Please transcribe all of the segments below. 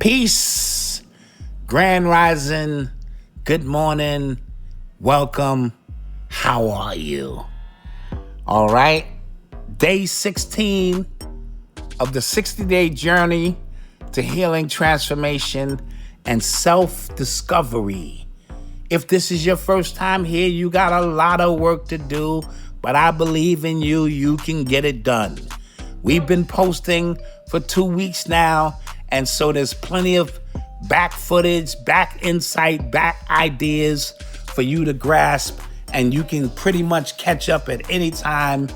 Peace, Grand Rising, good morning, welcome, how are you? All right, day 16 of the 60-day journey to healing, transformation, and self-discovery. If this is your first time here, you got a lot of work to do, but I believe in you, you can get it done. We've been posting for 2 weeks now, and so there's plenty of back footage, back insight, back ideas for you to grasp, and you can pretty much catch up at any time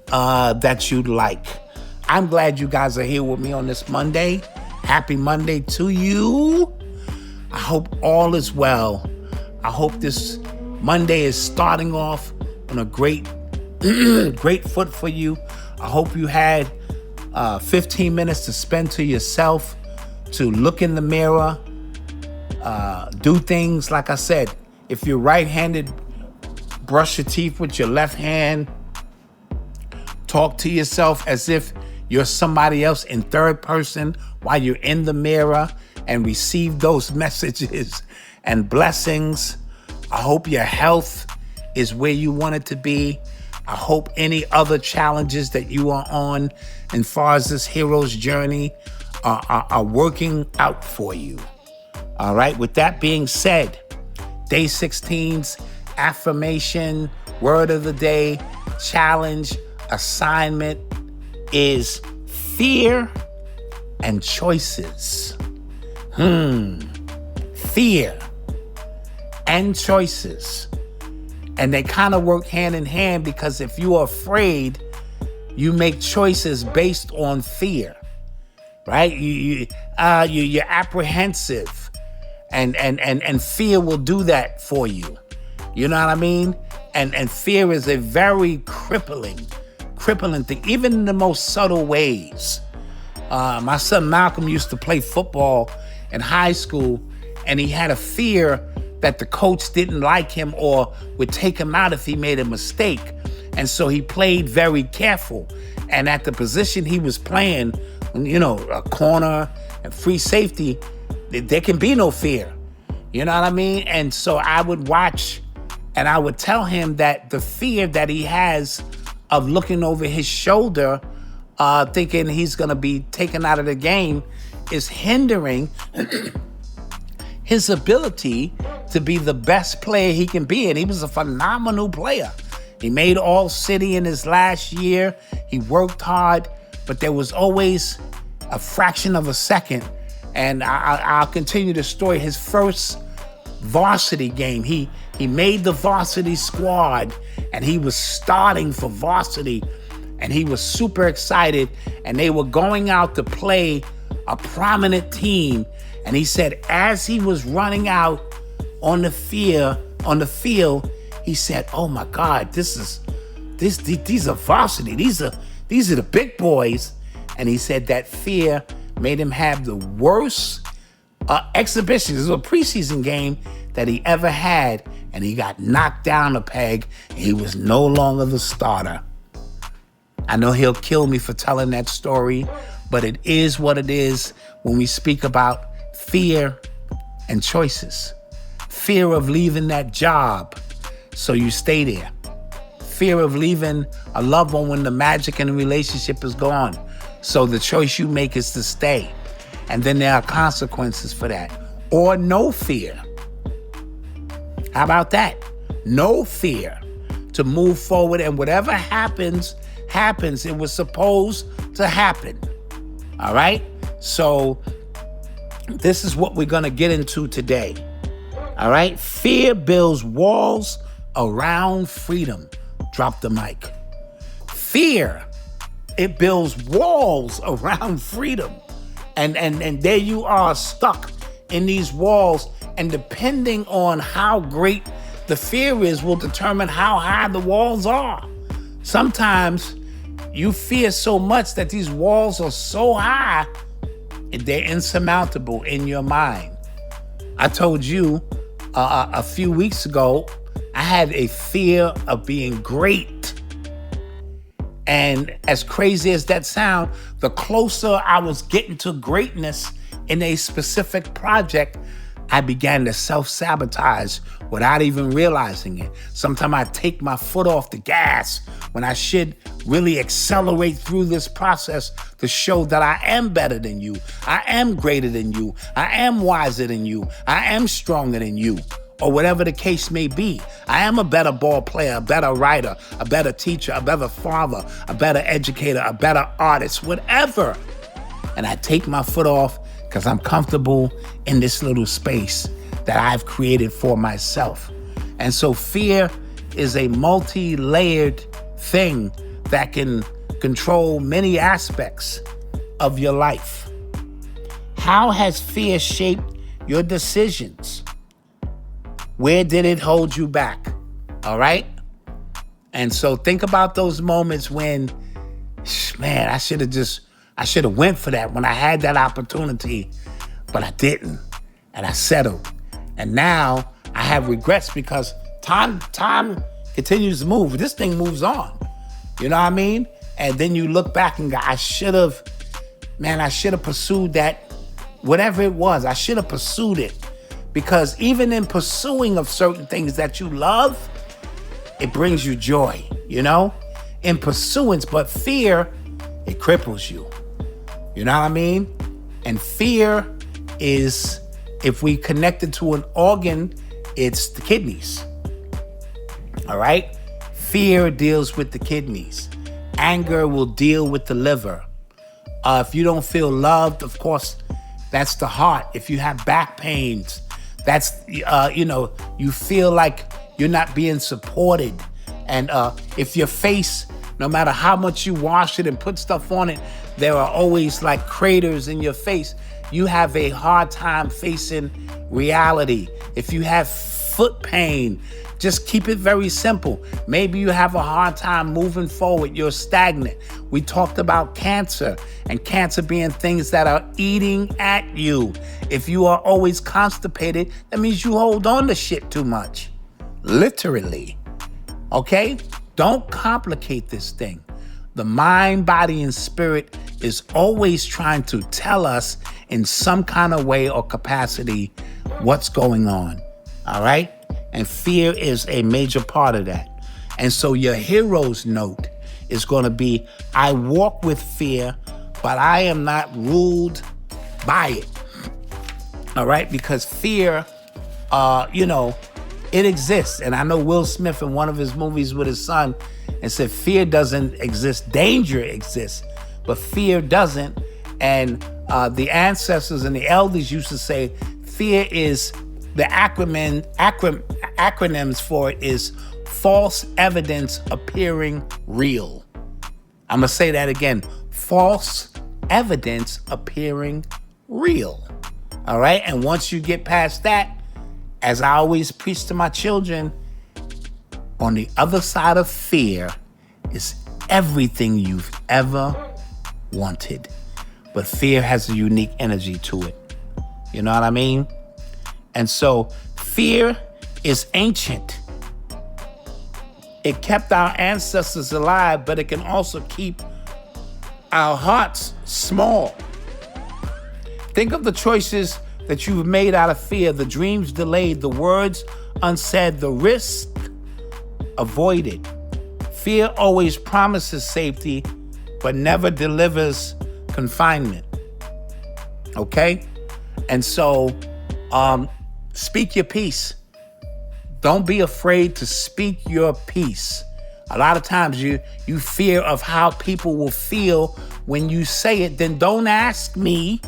that you'd like. I'm glad you guys are here with me on this Monday. Happy Monday to you. I hope all is well. I hope this Monday is starting off on a great foot for you. I hope you had 15 minutes to spend to yourself, to look in the mirror, do things, like I said, if you're right-handed, brush your teeth with your left hand, talk to yourself as if you're somebody else in third person while you're in the mirror, and receive those messages and blessings. I hope your health is where you want it to be. I hope any other challenges that you are on as far as this hero's journey are working out for you. All right, with that being said, day 16's affirmation, word of the day, challenge, assignment is fear and choices. Fear and choices. And they kind of work hand in hand, because if you are afraid, you make choices based on fear, right? You're apprehensive, and fear will do that for you. You know what I mean? And fear is a very crippling thing, even in the most subtle ways. My son Malcolm used to play football in high school, and he had a fear that the coach didn't like him or would take him out if he made a mistake. And so he played very careful. And at the position he was playing, a corner and free safety, there can be no fear. You know what I mean? And so I would watch, and I would tell him that the fear that he has of looking over his shoulder, thinking he's going to be taken out of the game, is hindering his ability to be the best player he can be. And he was a phenomenal player. He made All-City in his last year. He worked hard, but there was always a fraction of a second. And I'll continue the story. His first varsity game, he made the varsity squad, and he was starting for varsity, and he was super excited, and they were going out to play a prominent team. And he said, as he was running out on the field, he said, "Oh my God, these are varsity. These are the big boys." And he said that fear made him have the worst exhibition. This was a preseason game that he ever had, and he got knocked down a peg, and he was no longer the starter. I know he'll kill me for telling that story, but it is what it is when we speak about fear and choices. Fear of leaving that job, so you stay there. Fear of leaving a loved one when the magic in the relationship is gone, so the choice you make is to stay. And then there are consequences for that. Or no fear. How about that? No fear to move forward, and whatever happens, happens. It was supposed to happen. All right? So this is what we're going to get into today. All right? Fear builds walls around freedom. Drop the mic. Fear, it builds walls around freedom. And there you are, stuck in these walls. And depending on how great the fear is will determine how high the walls are. Sometimes you fear so much that these walls are so high, they're insurmountable in your mind. I told you a few weeks ago, I had a fear of being great. And as crazy as that sounds, the closer I was getting to greatness in a specific project, I began to self-sabotage without even realizing it. Sometimes I take my foot off the gas when I should really accelerate through this process to show that I am better than you, I am greater than you, I am wiser than you, I am stronger than you, or whatever the case may be. I am a better ball player, a better writer, a better teacher, a better father, a better educator, a better artist, whatever. And I take my foot off because I'm comfortable in this little space that I've created for myself. And so fear is a multi-layered thing that can control many aspects of your life. How has fear shaped your decisions? Where did it hold you back? All right? And so think about those moments when, man, I should have went for that when I had that opportunity, but I didn't. And I settled. And now I have regrets because time continues to move. This thing moves on. You know what I mean? And then you look back and go, I should have pursued that, whatever it was. I should have pursued it. Because even in pursuing of certain things that you love, it brings you joy, you know? In pursuance, but fear, it cripples you. You know what I mean? And fear is, if we connect it to an organ, it's the kidneys. All right? Fear deals with the kidneys. Anger will deal with the liver. If you don't feel loved, of course, that's the heart. If you have back pains, that's, you feel like you're not being supported. And if your face, no matter how much you wash it and put stuff on it, there are always like craters in your face. You have a hard time facing reality. If you have foot pain, just keep it very simple. Maybe you have a hard time moving forward. You're stagnant. We talked about cancer, and cancer being things that are eating at you. If you are always constipated, that means you hold on to shit too much. Literally. Okay? Don't complicate this thing. The mind, body, and spirit is always trying to tell us in some kind of way or capacity what's going on. All right? And fear is a major part of that. And so your hero's note is going to be, I walk with fear, but I am not ruled by it. All right? Because fear, it exists. And I know Will Smith in one of his movies with his son and said, fear doesn't exist. Danger exists, but fear doesn't. And the ancestors and the elders used to say, fear is, the acronyms for it is false evidence appearing real. I'm going to say that again. False evidence appearing real. All right? And once you get past that, as I always preach to my children, on the other side of fear is everything you've ever wanted. But fear has a unique energy to it. You know what I mean? And so fear is ancient. It kept our ancestors alive, but it can also keep our hearts small. Think of the choices that you've made out of fear, the dreams delayed, the words unsaid, the risk avoided. Fear always promises safety, but never delivers confinement. Okay? And so, speak your piece. Don't be afraid to speak your piece. A lot of times you fear of how people will feel when you say it. Then don't ask me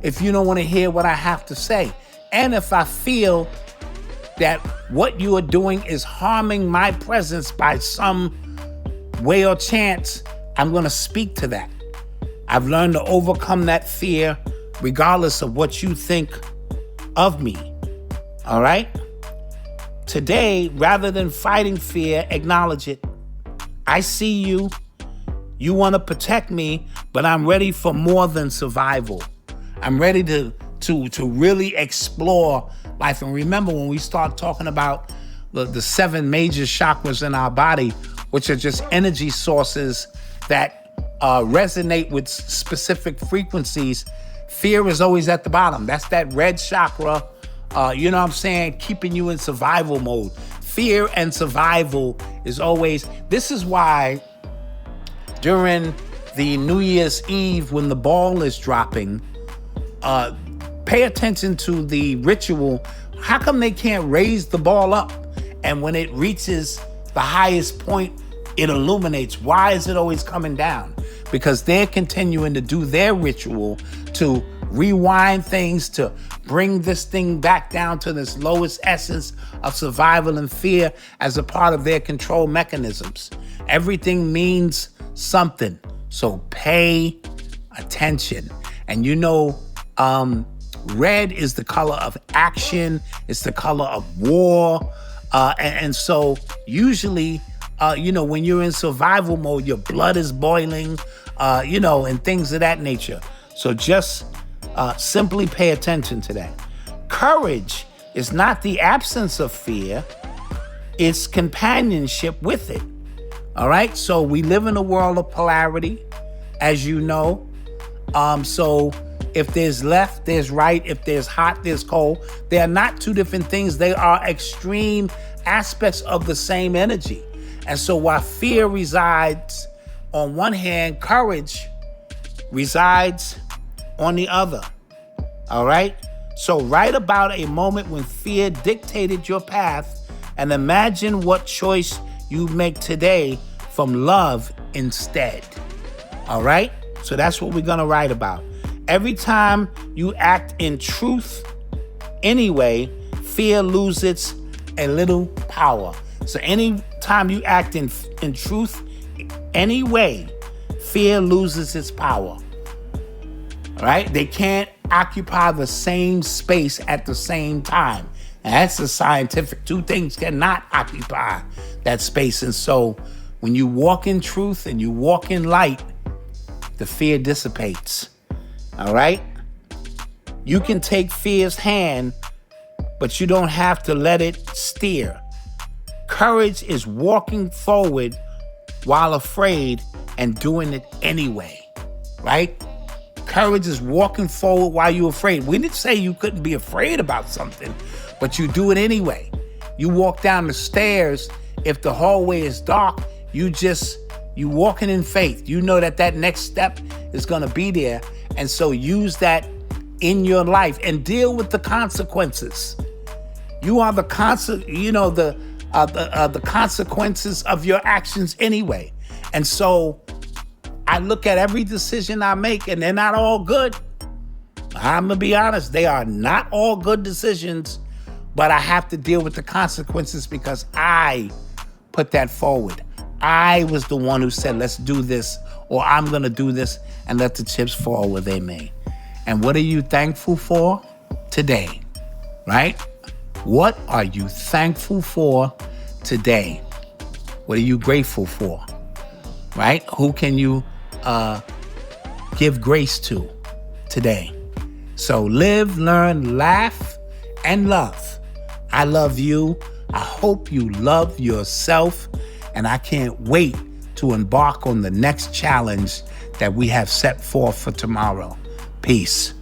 if you don't want to hear what I have to say. And if I feel that what you are doing is harming my presence by some way or chance, I'm going to speak to that. I've learned to overcome that fear regardless of what you think of me. All right? Today, rather than fighting fear, acknowledge it. I see you. You want to protect me, but I'm ready for more than survival. I'm ready to really explore life. And remember, when we start talking about the 7 major chakras in our body, which are just energy sources that resonate with specific frequencies, Fear is always at the bottom. That's that red chakra, you know what I'm saying, keeping you in survival mode. Fear and survival is always, this is why during the New Year's Eve when the ball is dropping, pay attention to the ritual. How come they can't raise the ball up? And when it reaches the highest point, it illuminates. Why is it always coming down? Because they're continuing to do their ritual to rewind things, to bring this thing back down to this lowest essence of survival and fear as a part of their control mechanisms. Everything means something. So pay attention. And you know, red is the color of action. It's the color of war. And so usually, you know, when you're in survival mode, your blood is boiling, you know, and things of that nature. So just simply pay attention to that. Courage is not the absence of fear. It's companionship with it. All right. So we live in a world of polarity, as you know. So if there's left, there's right. If there's hot, there's cold. They are not two different things. They are extreme aspects of the same energy. And so while fear resides on one hand, courage resides on the other. All right? So write about a moment when fear dictated your path and imagine what choice you make today from love instead. All right? So that's what we're going to write about. Every time you act in truth anyway, fear loses a little power. So any time you act in truth anyway, fear loses its power. All right? They can't occupy the same space at the same time. And that's the scientific. Two things cannot occupy that space. And so when you walk in truth and you walk in light, the fear dissipates. All right? You can take fear's hand, but you don't have to let it steer. Courage is walking forward while afraid and doing it anyway, right? Courage is walking forward while you're afraid. We didn't say you couldn't be afraid about something, but you do it anyway. You walk down the stairs. If the hallway is dark, you walking in faith. You know that next step is going to be there. And so use that in your life and deal with the consequences. You are the consequences of your actions anyway. And so I look at every decision I make and they're not all good. I'm going to be honest. They are not all good decisions, but I have to deal with the consequences because I put that forward. I was the one who said, let's do this, or I'm going to do this and let the chips fall where they may. And what are you thankful for today, right? What are you thankful for today? What are you grateful for, right? Who can you give grace to today? So live, learn, laugh, and love. I love you. I hope you love yourself. And I can't wait to embark on the next challenge that we have set forth for tomorrow. Peace.